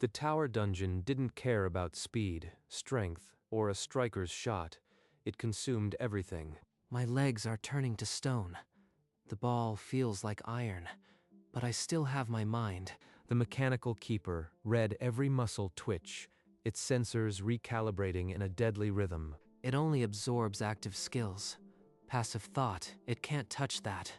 The tower dungeon didn't care about speed, strength, or a striker's shot. It consumed everything. My legs are turning to stone. The ball feels like iron, but I still have my mind. The mechanical keeper read every muscle twitch, its sensors recalibrating in a deadly rhythm. It only absorbs active skills. Passive thought, it can't touch that.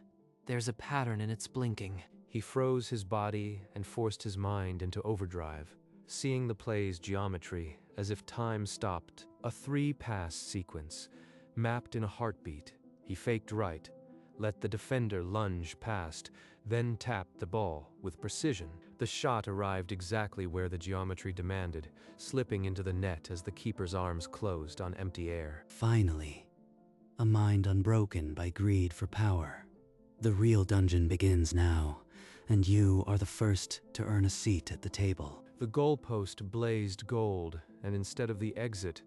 There's a pattern in its blinking. He froze his body and forced his mind into overdrive, seeing the play's geometry as if time stopped. A 3-pass sequence, mapped in a heartbeat. He faked right, let the defender lunge past, then tapped the ball with precision. The shot arrived exactly where the geometry demanded, slipping into the net as the keeper's arms closed on empty air. Finally, a mind unbroken by greed for power. The real dungeon begins now, and you are the first to earn a seat at the table. The goalpost blazed gold, and instead of the exit,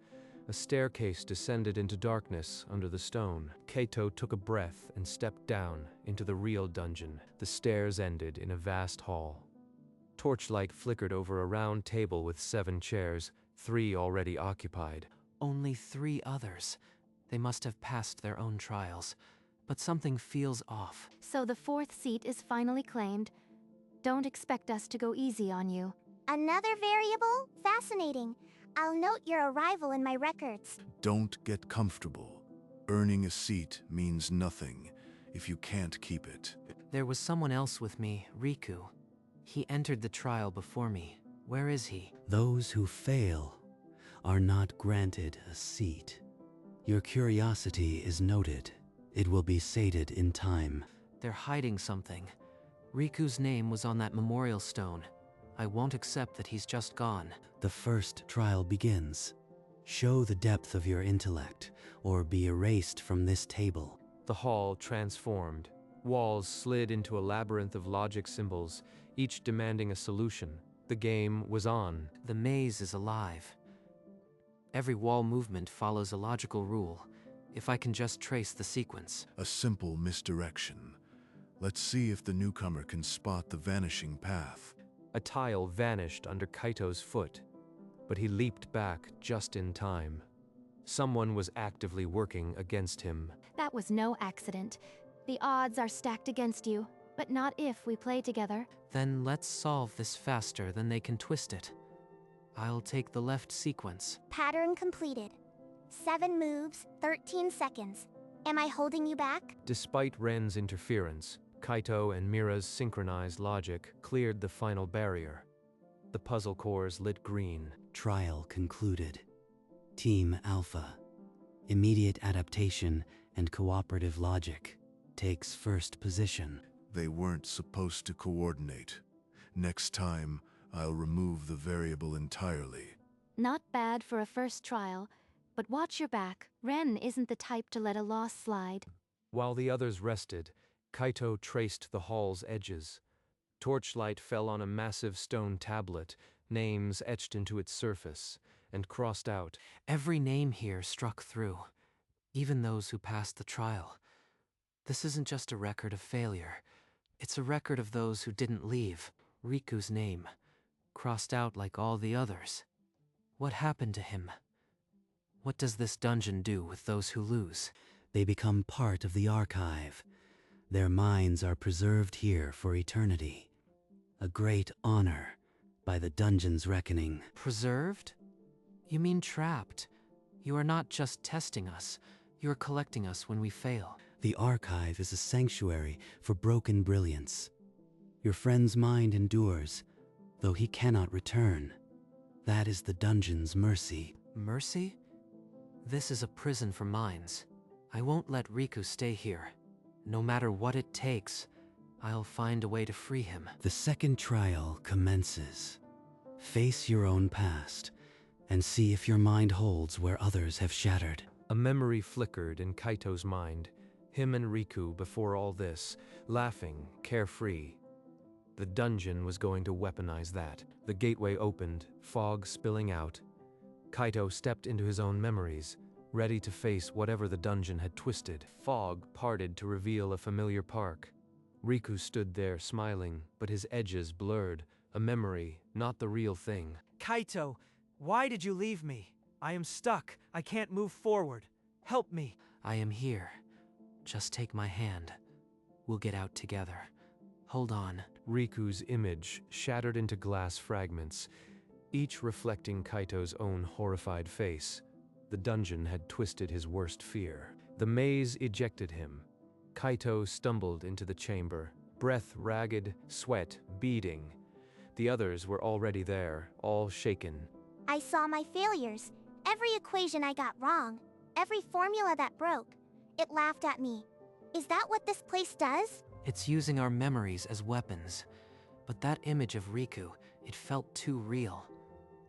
a staircase descended into darkness under the stone. Kaito took a breath and stepped down into the real dungeon. The stairs ended in a vast hall. Torchlight flickered over a round table with 7 chairs, 3 already occupied. Only 3 others. They must have passed their own trials, but something feels off. So the 4th seat is finally claimed. Don't expect us to go easy on you. Another variable? Fascinating. I'll note your arrival in my records. Don't get comfortable. Earning a seat means nothing if you can't keep it. There was someone else with me, Riku. He entered the trial before me. Where is he? Those who fail are not granted a seat. Your curiosity is noted. It will be sated in time. They're hiding something. Riku's name was on that memorial stone. I won't accept that he's just gone. The first trial begins. Show the depth of your intellect, or be erased from this table. The hall transformed. Walls slid into a labyrinth of logic symbols, each demanding a solution. The game was on. The maze is alive. Every wall movement follows a logical rule, if I can just trace the sequence. A simple misdirection. Let's see if the newcomer can spot the vanishing path. A tile vanished under Kaito's foot, but he leaped back just in time. Someone was actively working against him. That was no accident. The odds are stacked against you, but not if we play together. Then let's solve this faster than they can twist it. I'll take the left sequence. Pattern completed. 7 moves, 13 seconds. Am I holding you back? Despite Ren's interference, Kaito and Mira's synchronized logic cleared the final barrier. The puzzle cores lit green. Trial concluded. Team Alpha. Immediate adaptation and cooperative logic takes first position. They weren't supposed to coordinate. Next time, I'll remove the variable entirely. Not bad for a first trial, but watch your back. Ren isn't the type to let a loss slide. While the others rested, Kaito traced the hall's edges. Torchlight fell on a massive stone tablet, names etched into its surface, and crossed out. Every name here struck through, even those who passed the trial. This isn't just a record of failure. It's a record of those who didn't leave. Riku's name, crossed out like all the others. What happened to him? What does this dungeon do with those who lose? They become part of the archive. Their minds are preserved here for eternity. A great honor by the dungeon's reckoning. Preserved? You mean trapped? You are not just testing us. You are collecting us when we fail. The archive is a sanctuary for broken brilliance. Your friend's mind endures, though he cannot return. That is the dungeon's mercy. Mercy? This is a prison for minds. I won't let Riku stay here. No matter what it takes, I'll find a way to free him. The second trial commences. Face your own past, and see if your mind holds where others have shattered. A memory flickered in Kaito's mind, him and Riku before all this, laughing, carefree. The dungeon was going to weaponize that. The gateway opened, fog spilling out. Kaito stepped into his own memories, ready to face whatever the dungeon had twisted. Fog parted to reveal a familiar park. Riku stood there smiling, but his edges blurred, a memory, not the real thing. Kaito, why did you leave me? I am stuck. I can't move forward. Help me. I am here. Just take my hand. We'll get out together. Hold on. Riku's image shattered into glass fragments, each reflecting Kaito's own horrified face. The dungeon had twisted his worst fear. The maze ejected him. Kaito stumbled into the chamber, breath ragged, sweat beading. The others were already there, all shaken. I saw my failures. Every equation I got wrong. Every formula that broke. It laughed at me. Is that what this place does? It's using our memories as weapons. But that image of Riku, it felt too real.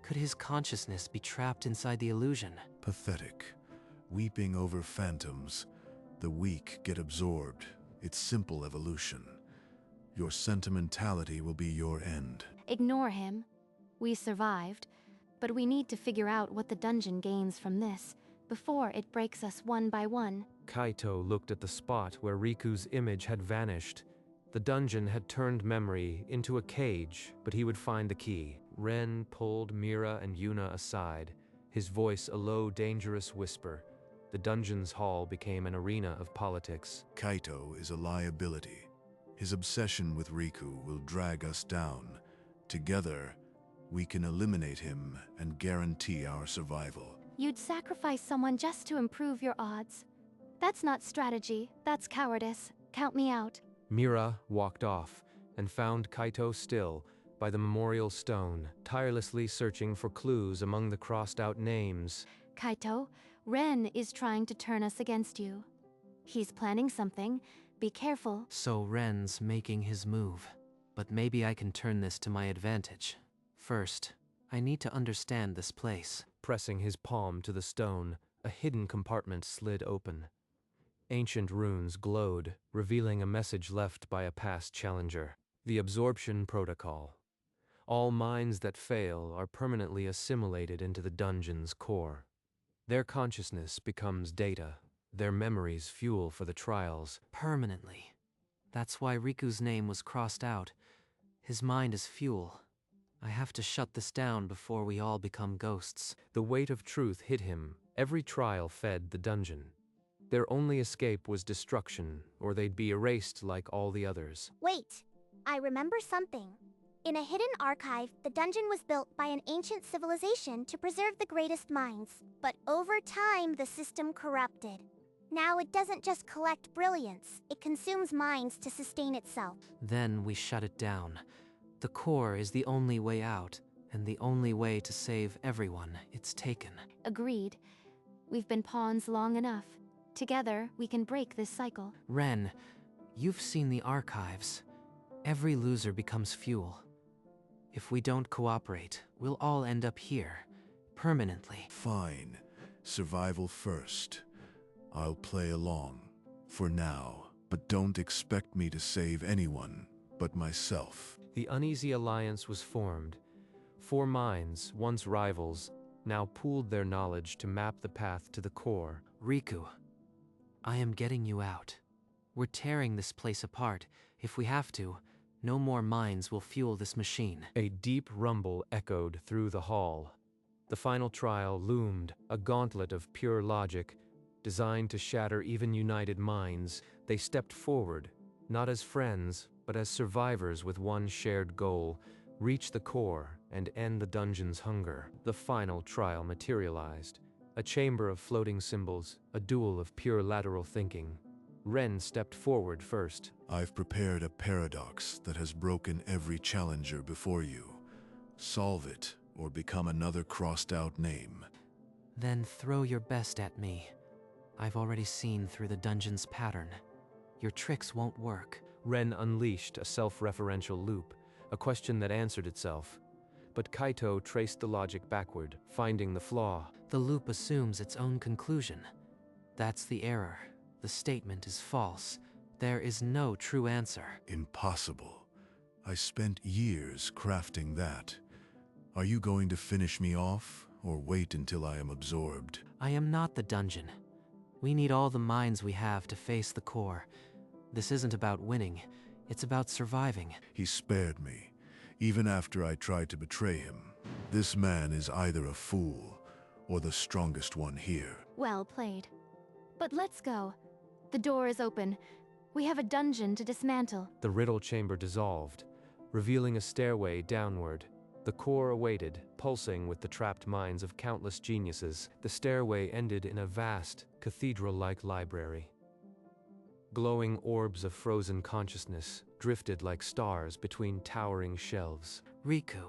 Could his consciousness be trapped inside the illusion? Pathetic. Weeping over phantoms. The weak get absorbed. It's simple evolution. Your sentimentality will be your end. Ignore him. We survived, but we need to figure out what the dungeon gains from this before it breaks us one by one. Kaito looked at the spot where Riku's image had vanished. The dungeon had turned memory into a cage, but he would find the key. Ren pulled Mira and Yuna aside, his voice a low, dangerous whisper. The dungeon's hall became an arena of politics. Kaito is a liability. His obsession with Riku will drag us down. Together, we can eliminate him and guarantee our survival. You'd sacrifice someone just to improve your odds. That's not strategy, that's cowardice. Count me out. Mira walked off and found Kaito still by the memorial stone, tirelessly searching for clues among the crossed-out names. Kaito, Ren is trying to turn us against you. He's planning something. Be careful. So Ren's making his move. But maybe I can turn this to my advantage. First, I need to understand this place. Pressing his palm to the stone, a hidden compartment slid open. Ancient runes glowed, revealing a message left by a past challenger. The absorption protocol. All minds that fail are permanently assimilated into the dungeon's core. Their consciousness becomes data, their memories fuel for the trials. Permanently. That's why Riku's name was crossed out. His mind is fuel. I have to shut this down before we all become ghosts. The weight of truth hit him. Every trial fed the dungeon. Their only escape was destruction, or they'd be erased like all the others. Wait, I remember something. In a hidden archive, the dungeon was built by an ancient civilization to preserve the greatest minds. But over time, the system corrupted. Now it doesn't just collect brilliance, it consumes minds to sustain itself. Then we shut it down. The core is the only way out, and the only way to save everyone it's taken. Agreed. We've been pawns long enough. Together, we can break this cycle. Ren, you've seen the archives. Every loser becomes fuel. If we don't cooperate, we'll all end up here, permanently. Fine. Survival first. I'll play along, for now, but don't expect me to save anyone but myself. The uneasy alliance was formed. 4 minds, once rivals, now pooled their knowledge to map the path to the core. Riku, I am getting you out. We're tearing this place apart. If we have to, no more minds will fuel this machine. A deep rumble echoed through the hall. The final trial loomed, a gauntlet of pure logic, designed to shatter even united minds. They stepped forward, not as friends, but as survivors with one shared goal: reach the core and end the dungeon's hunger. The final trial materialized. A chamber of floating symbols, a duel of pure lateral thinking. Ren stepped forward first. I've prepared a paradox that has broken every challenger before you. Solve it, or become another crossed-out name. Then throw your best at me. I've already seen through the dungeon's pattern. Your tricks won't work. Ren unleashed a self-referential loop, a question that answered itself. But Kaito traced the logic backward, finding the flaw. The loop assumes its own conclusion. That's the error. The statement is false. There is no true answer. Impossible. I spent years crafting that. Are you going to finish me off, or wait until I am absorbed? I am not the dungeon. We need all the minds we have to face the core. This isn't about winning. It's about surviving. He spared me. even after I tried to betray him. This man is either a fool or the strongest one here. Well played. But let's go. The door is open. We have a dungeon to dismantle. The riddle chamber dissolved, revealing a stairway downward. The core awaited, pulsing with the trapped minds of countless geniuses. The stairway ended in a vast, cathedral-like library. Glowing orbs of frozen consciousness drifted like stars between towering shelves. Riku,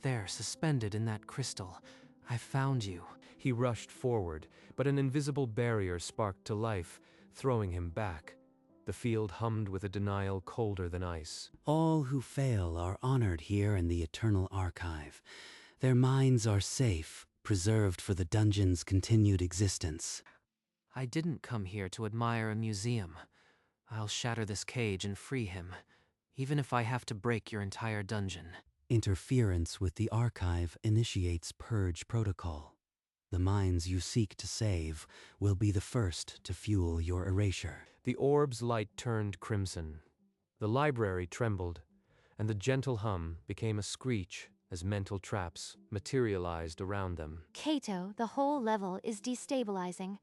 there, suspended in that crystal. I found you. He rushed forward, but an invisible barrier sparked to life, throwing him back. The field hummed with a denial colder than ice. All who fail are honored here in the Eternal Archive. Their minds are safe, preserved for the dungeon's continued existence. I didn't come here to admire a museum. I'll shatter this cage and free him, even if I have to break your entire dungeon. Interference with the archive initiates Purge Protocol. The minds you seek to save will be the first to fuel your erasure. The orb's light turned crimson. The library trembled, and the gentle hum became a screech as mental traps materialized around them. Kaito, the whole level is destabilizing.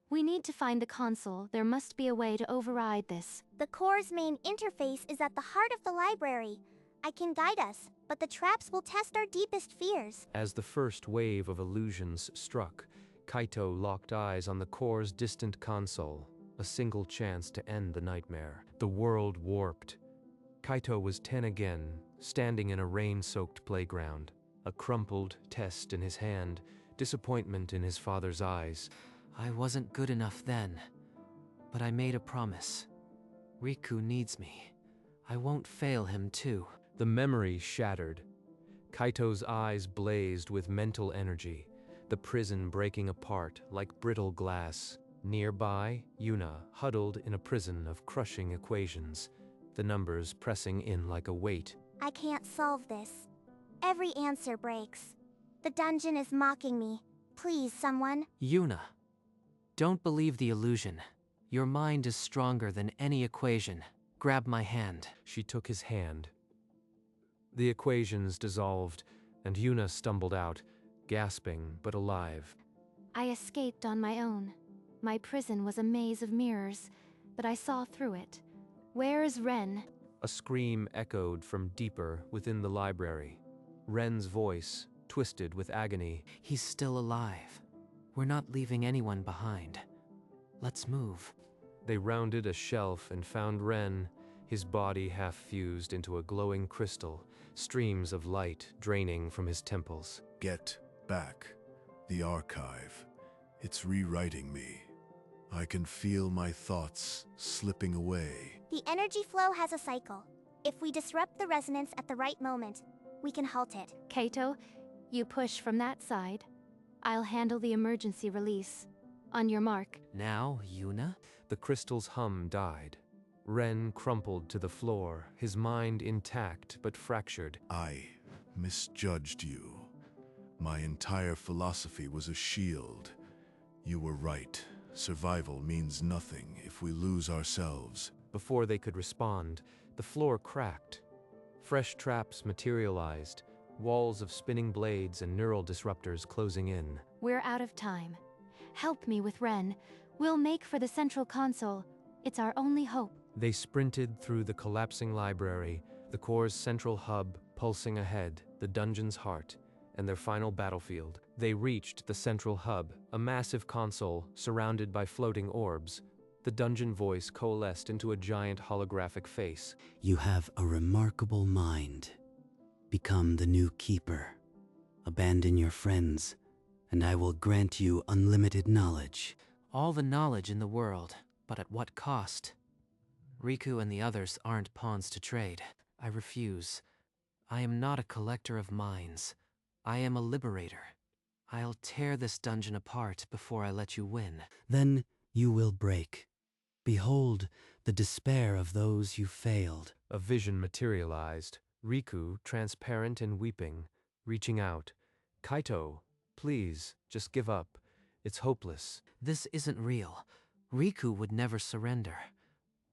We need to find the console. There must be a way to override this. The core's main interface is at the heart of the library. I can guide us, but the traps will test our deepest fears. As the first wave of illusions struck, Kaito locked eyes on the core's distant console, a single chance to end the nightmare. The world warped. Kaito was 10 again, standing in a rain-soaked playground, a crumpled test in his hand, disappointment in his father's eyes. I wasn't good enough then, but I made a promise. Riku needs me. I won't fail him too. The memory shattered. Kaito's eyes blazed with mental energy, the prison breaking apart like brittle glass. Nearby, Yuna huddled in a prison of crushing equations, the numbers pressing in like a weight. I can't solve this. Every answer breaks. The dungeon is mocking me. Please, someone. Yuna, don't believe the illusion. Your mind is stronger than any equation. Grab my hand. She took his hand. The equations dissolved, and Yuna stumbled out, gasping but alive. I escaped on my own. My prison was a maze of mirrors, but I saw through it. Where is Ren? A scream echoed from deeper within the library. Ren's voice, twisted with agony. He's still alive. We're not leaving anyone behind. Let's move. They rounded a shelf and found Ren, his body half fused into a glowing crystal, streams of light draining from his temples. Get back. The archive. It's rewriting me. I can feel my thoughts slipping away. The energy flow has a cycle. If we disrupt the resonance at the right moment, we can halt it. Kaito, you push from that side. I'll handle the emergency release. On your mark. Now, Yuna? The crystal's hum died. Ren crumpled to the floor, his mind intact but fractured. I misjudged you. My entire philosophy was a shield. You were right. Survival means nothing if we lose ourselves. Before they could respond, the floor cracked. Fresh traps materialized, walls of spinning blades and neural disruptors closing in. We're out of time. Help me with Ren. We'll make for the central console. It's our only hope. They sprinted through the collapsing library, the core's central hub pulsing ahead, the dungeon's heart, and their final battlefield. They reached the central hub, a massive console surrounded by floating orbs. The dungeon voice coalesced into a giant holographic face. You have a remarkable mind. Become the new keeper. Abandon your friends, and I will grant you unlimited knowledge. All the knowledge in the world, but at what cost? Riku and the others aren't pawns to trade. I refuse. I am not a collector of minds. I am a liberator. I'll tear this dungeon apart before I let you win. Then you will break. Behold the despair of those you failed. A vision materialized, Riku, transparent and weeping, reaching out. Kaito, please, just give up. It's hopeless. This isn't real. Riku would never surrender.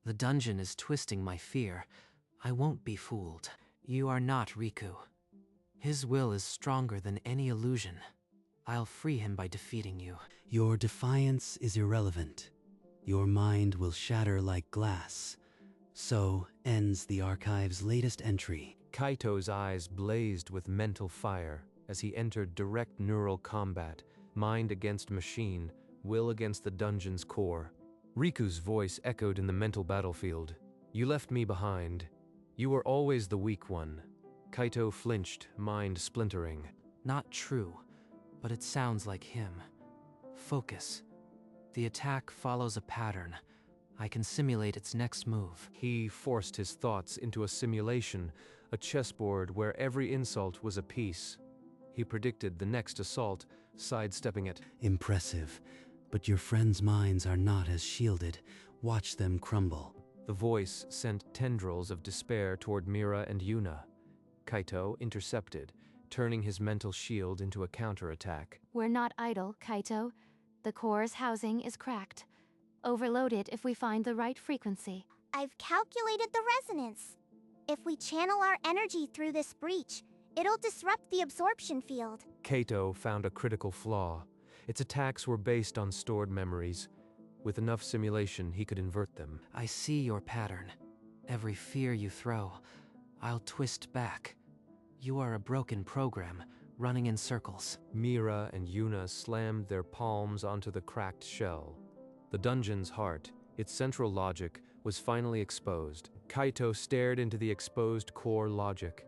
The dungeon is twisting my fear. I won't be fooled. You are not Riku. His will is stronger than any illusion. I'll free him by defeating you. Your defiance is irrelevant. Your mind will shatter like glass. So ends the archive's latest entry. Kaito's eyes blazed with mental fire as he entered direct neural combat, mind against machine, will against the dungeon's core. Riku's voice echoed in the mental battlefield. You left me behind. You were always the weak one. Kaito flinched, mind splintering. Not true, but it sounds like him. Focus. The attack follows a pattern. I can simulate its next move. He forced his thoughts into a simulation, a chessboard where every insult was a piece. He predicted the next assault, sidestepping it. Impressive. But your friends' minds are not as shielded. Watch them crumble. The voice sent tendrils of despair toward Mira and Yuna. Kaito intercepted, turning his mental shield into a counterattack. We're not idle, Kaito. The core's housing is cracked. Overload it if we find the right frequency. I've calculated the resonance. If we channel our energy through this breach, it'll disrupt the absorption field. Kaito found a critical flaw. Its attacks were based on stored memories. With enough simulation, he could invert them. I see your pattern. Every fear you throw, I'll twist back. You are a broken program, running in circles. Mira and Yuna slammed their palms onto the cracked shell. The dungeon's heart, its central logic, was finally exposed. Kaito stared into the exposed core logic.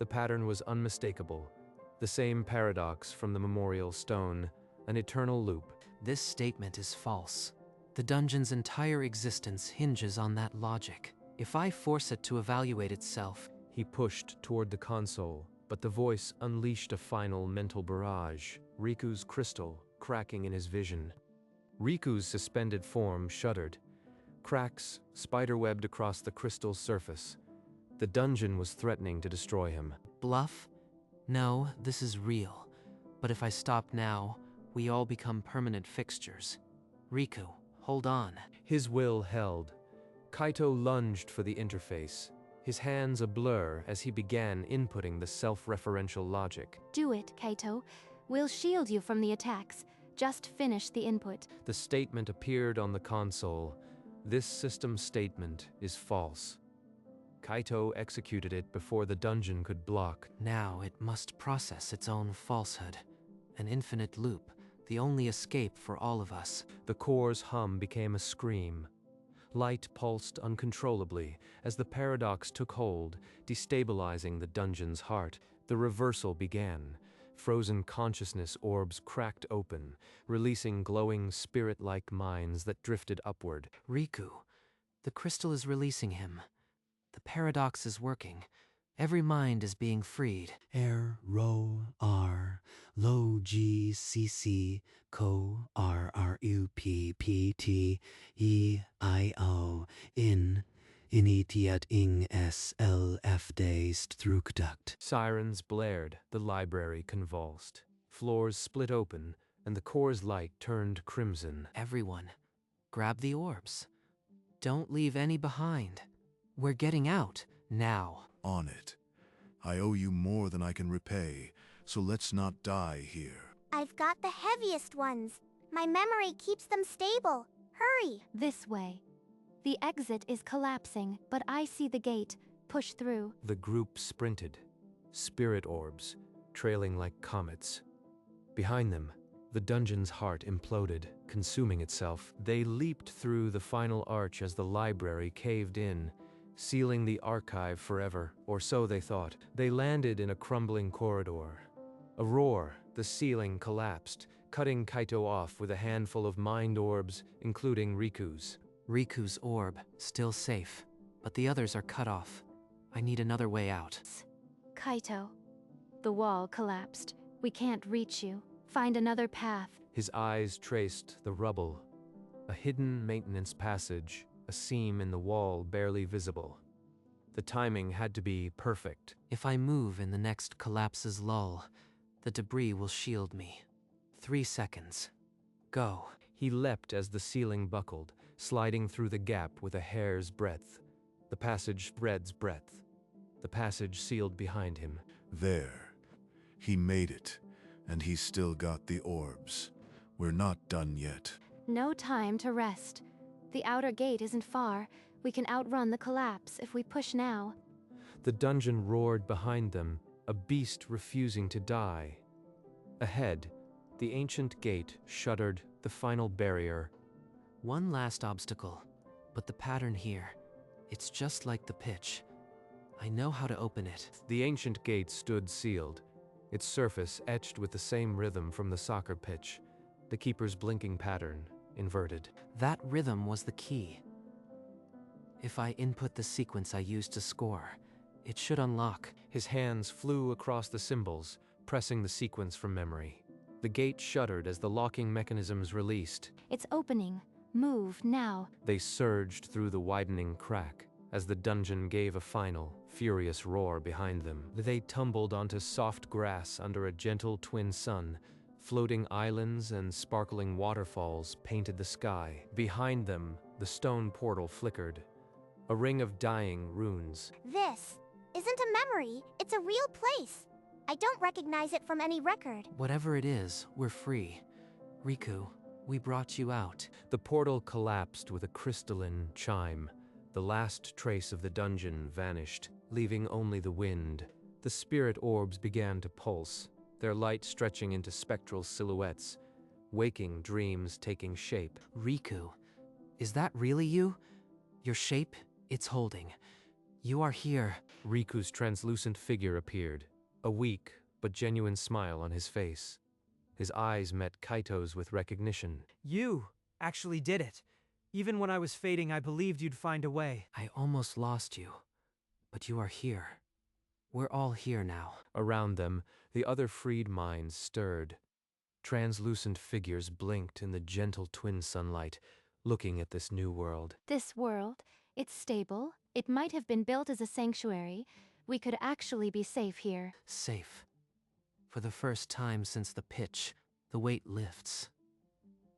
The pattern was unmistakable. The same paradox from the memorial stone, an eternal loop. This statement is false. The dungeon's entire existence hinges on that logic. If I force it to evaluate itself, He pushed toward the console, but the voice unleashed a final mental barrage, Riku's crystal cracking in his vision. Riku's suspended form shuddered. Cracks spiderwebbed across the crystal's surface. The dungeon was threatening to destroy him. bluff? No, this is real. But if I stop now, we all become permanent fixtures. Riku, hold on. His will held. Kaito lunged for the interface, his hands a blur as he began inputting the self-referential logic. Do it, Kaito. We'll shield you from the attacks. Just finish the input. The statement appeared on the console. This system statement is false. Kaito executed it before the dungeon could block. Now it must process its own falsehood. An infinite loop, the only escape for all of us. The core's hum became a scream. Light pulsed uncontrollably as the paradox took hold, destabilizing the dungeon's heart. The reversal began. Frozen consciousness orbs cracked open, releasing glowing spirit-like minds that drifted upward. Riku, the crystal is releasing him. The paradox is working. Every mind is being freed. Air, ro, r, lo, g, c, c, ko, r, r, u, p, p, t, e, I, o, in, initiat ing, s, l, f, de, strukduct. Sirens blared, the library convulsed. Floors split open, and the core's light turned crimson. Everyone, grab the orbs. Don't leave any behind. We're getting out, now. On it. I owe you more than I can repay, so let's not die here. I've got the heaviest ones. My memory keeps them stable. Hurry! This way. The exit is collapsing, but I see the gate. Push through. The group sprinted, spirit orbs, trailing like comets. Behind them, the dungeon's heart imploded, consuming itself. They leaped through the final arch as the library caved in, sealing the archive forever, or so they thought. They landed in a crumbling corridor. A roar, the ceiling collapsed, cutting Kaito off with a handful of mind orbs, including Riku's. Riku's orb, still safe, but the others are cut off. I need another way out. Kaito. The wall collapsed. We can't reach you. Find another path. His eyes traced the rubble. A hidden maintenance passage, a seam in the wall barely visible. The timing had to be perfect. If I move in the next collapse's lull, the debris will shield me. 3 seconds. Go. He leapt as the ceiling buckled, sliding through the gap with a hair's breadth. The passage thread's breadth. the passage sealed behind him. There. He made it, and he's still got the orbs. We're not done yet. No time to rest. The outer gate isn't far. We can outrun the collapse if we push now. The dungeon roared behind them, a beast refusing to die. Ahead, the ancient gate shuddered, the final barrier. One last obstacle, but the pattern here, it's just like the pitch. I know how to open it. The ancient gate stood sealed, its surface etched with the same rhythm from the soccer pitch, the keeper's blinking pattern, inverted. That rhythm was the key. If I input the sequence I used to score, it should unlock. His hands flew across the symbols, pressing the sequence from memory. The gate shuddered as the locking mechanisms released. It's opening. Move now. They surged through the widening crack as the dungeon gave a final, furious roar behind them. They tumbled onto soft grass under a gentle twin sun. Floating islands and sparkling waterfalls painted the sky. Behind them, the stone portal flickered. A ring of dying runes. This isn't a memory, it's a real place. I don't recognize it from any record. Whatever it is, we're free. Riku, we brought you out. The portal collapsed with a crystalline chime. The last trace of the dungeon vanished, leaving only the wind. The spirit orbs began to pulse, their light stretching into spectral silhouettes, waking dreams taking shape. Riku, is that really you? Your shape, it's holding. You are here. Riku's translucent figure appeared, a weak but genuine smile on his face. His eyes met Kaito's with recognition. You actually did it. Even when I was fading, I believed you'd find a way. I almost lost you, but you are here. We're all here now. Around them, the other freed minds stirred. Translucent figures blinked in the gentle twin sunlight, looking at this new world. This world, it's stable. It might have been built as a sanctuary. We could actually be safe here. Safe. For the first time since the pitch, the weight lifts.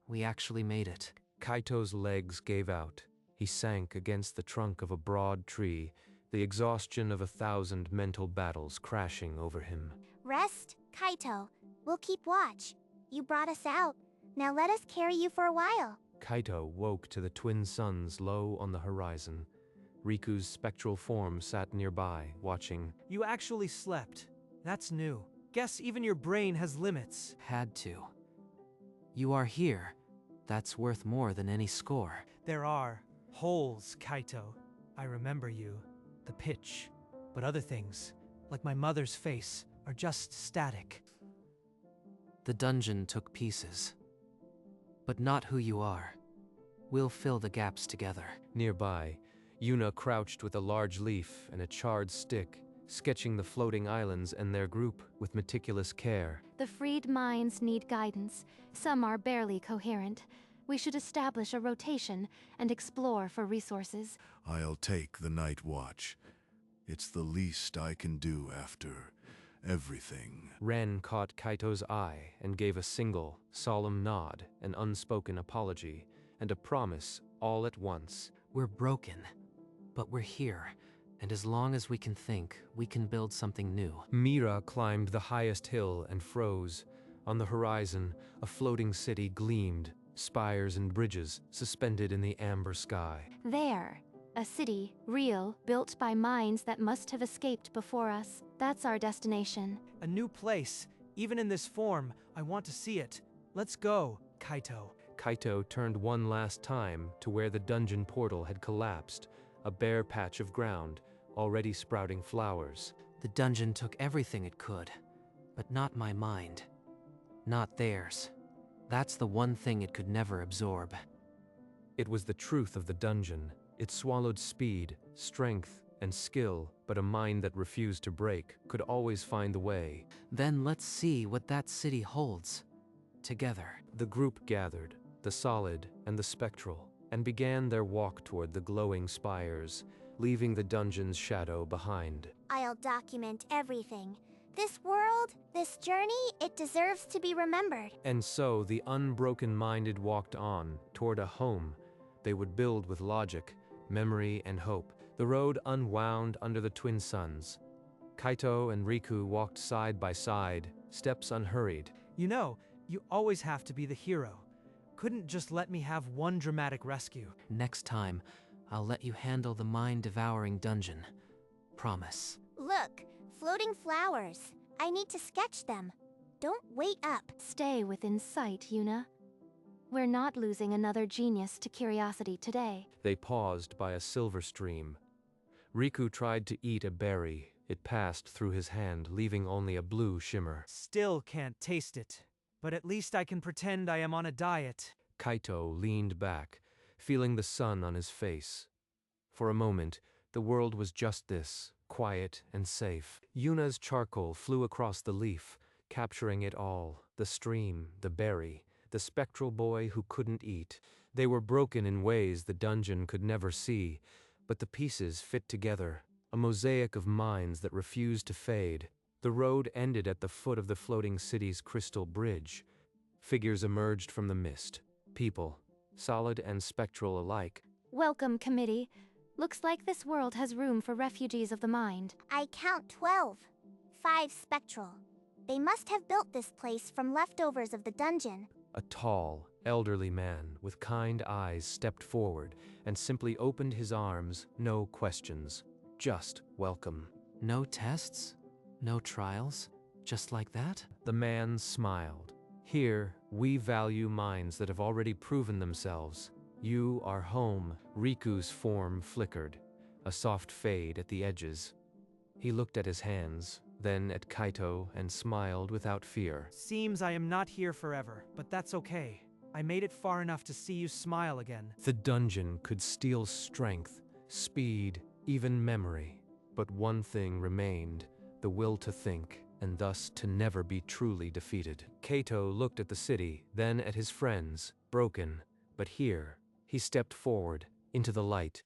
We actually made it. Kaito's legs gave out. He sank against the trunk of a broad tree, the exhaustion of 1,000 mental battles crashing over him. Rest, Kaito. We'll keep watch. You brought us out. Now let us carry you for a while. Kaito woke to the twin suns low on the horizon. Riku's spectral form sat nearby, watching. You actually slept. That's new. Guess even your brain has limits. Had to. You are here. That's worth more than any score. There are holes, Kaito. I remember you. The pitch. But other things, like my mother's face, are just static. The dungeon took pieces. But not who you are. We'll fill the gaps together. Nearby, Yuna crouched with a large leaf and a charred stick, sketching the floating islands and their group with meticulous care. The freed minds need guidance. Some are barely coherent. We should establish a rotation and explore for resources. I'll take the night watch. It's the least I can do after everything. Ren caught Kaito's eye and gave a single, solemn nod, an unspoken apology, and a promise all at once. We're broken, but we're here. And as long as we can think, we can build something new. Mira climbed the highest hill and froze. On the horizon, a floating city gleamed, spires and bridges suspended in the amber sky. There. A city, real, built by minds that must have escaped before us. That's our destination. A new place. Even in this form, I want to see it. Let's go, Kaito. Kaito turned one last time to where the dungeon portal had collapsed, a bare patch of ground, already sprouting flowers. The dungeon took everything it could, but not my mind. Not theirs. That's the one thing it could never absorb. It was the truth of the dungeon. It swallowed speed, strength, and skill, but a mind that refused to break could always find the way. Then let's see what that city holds. Together. The group gathered, the solid and the spectral, and began their walk toward the glowing spires, leaving the dungeon's shadow behind. I'll document everything. This world, this journey, it deserves to be remembered. And so the unbroken-minded walked on toward a home they would build with logic, memory, and hope. The road unwound under the twin suns. Kaito and Riku walked side by side, steps unhurried. You know, you always have to be the hero. Couldn't just let me have one dramatic rescue. Next time, I'll let you handle the mind-devouring dungeon. Promise. Look, floating flowers. I need to sketch them. Don't wait up. Stay within sight, Yuna. We're not losing another genius to curiosity today. They paused by a silver stream. Riku tried to eat a berry. It passed through his hand, leaving only a blue shimmer. Still can't taste it, but at least I can pretend I am on a diet. Kaito leaned back, feeling the sun on his face. For a moment, the world was just this, quiet and safe. Yuna's charcoal flew across the leaf, capturing it all, the stream, the berry, the spectral boy who couldn't eat. They were broken in ways the dungeon could never see, but the pieces fit together, a mosaic of minds that refused to fade. The road ended at the foot of the floating city's crystal bridge. Figures emerged from the mist, people, solid and spectral alike. Welcome, committee. Looks like this world has room for refugees of the mind. I count 12. 5 spectral. They must have built this place from leftovers of the dungeon. A tall, elderly man with kind eyes stepped forward and simply opened his arms, no questions, just welcome. No tests? No trials? Just like that? The man smiled. Here, we value minds that have already proven themselves. You are home. Riku's form flickered, a soft fade at the edges. He looked at his hands, then at Kaito and smiled without fear. Seems I am not here forever, but that's okay. I made it far enough to see you smile again. The dungeon could steal strength, speed, even memory. But one thing remained, the will to think, and thus to never be truly defeated. Kaito looked at the city, then at his friends, broken. But here, he stepped forward, into the light,